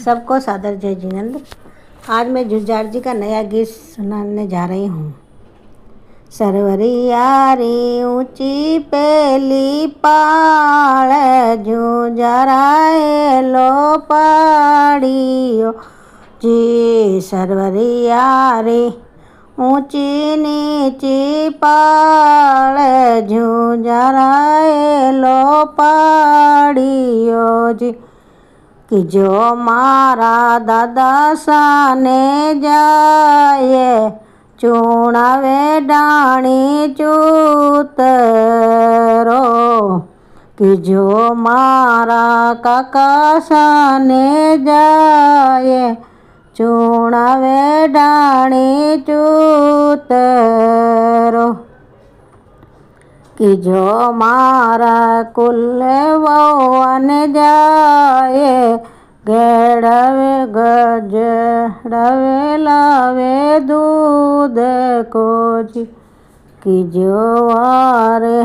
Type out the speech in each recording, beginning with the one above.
सबको सादर जय जिनेंद्र। आज मैं जुझार जी का नया गीत सुनाने जा रही हूँ। सरवरियारी ऊंची पेली पाल जुझाराए लो पाड़ियो जी। सरवरियारी ऊंची नीची पाल जुझाराए लो पाड़ियो जी। कि जो मारा दादा साने जाए चूणावे डाणी चूतरो। कि जो मारा काका साने जाए चूणावे डाणी चूतरो। कि जो मारा कुल वौवन जाए गेड़वे गजड़वे लावे दूध को जी। कि जो वारे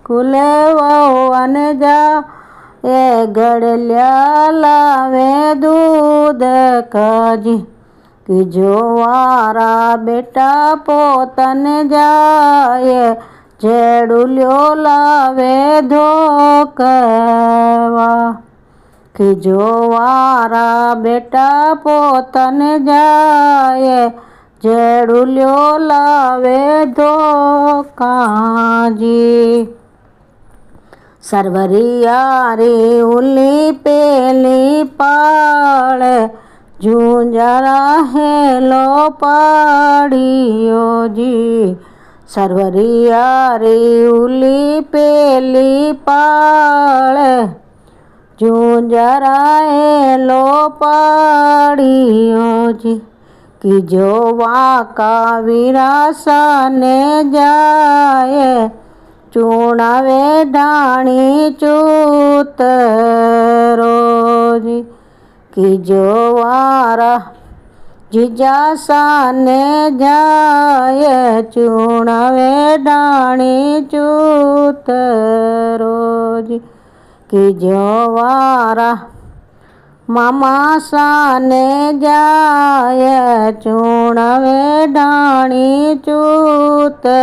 कुल वौवन जाए गड़लिया लावे दूध का जी। कि जो वारा बेटा पोतन जाए जेड़ुल्यो लावे धोकवा। कि जो वारा बेटा पोतन जाए जेड़ुल्यो लावे धोका जी। सरवरियारी उली पेली पाल जुझारा है लो पाड़ियो जी। सरवरियारी उली पेली पाल जुझाराए लो पाड़ियो जी। कि जो वाका वीरासा ने जाए चूणावे डाणी चूतरो जी। कि जो वारा जीजा साने जाए चूणावे डाणी चूतरो जी। कि जो वारा मामा साने जाए चूणावे डाणी चूतरो।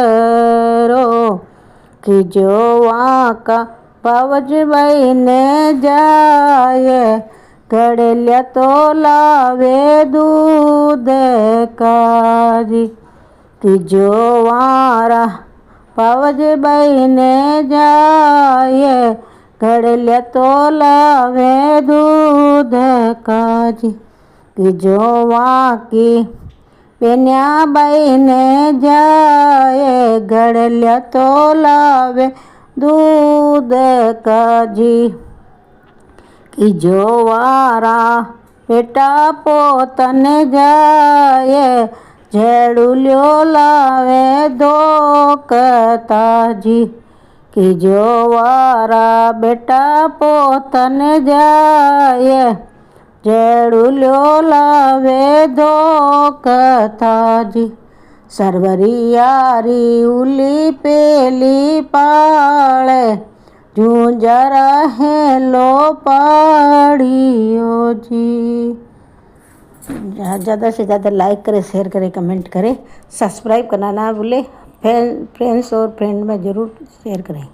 कि जो वाका बावज बहने जाए गड़लिया तो लावे दूध का जी। कि जो वारा बावज बहने जाए गड़लिया तो लावे दूध का जी। कि जो वाकी पेन्या बहने जाए गड़लिया तो लावे दूध का जी। कि जो वारा बेटा पोतन जाए जेड़ुल्यो लावे धोकता जी। कि जो वारा बेटा पोतन जाए जेड़ुल्यो लावे धोकता जी। सरवरियारी उली पेली पाल जुझारा है लो पाड़ियो जी। ज़्यादा से ज़्यादा लाइक करें, शेयर करें, कमेंट करें, सब्सक्राइब करना ना भूलें। फ्रेंड्स और फ्रेंड में ज़रूर शेयर करें।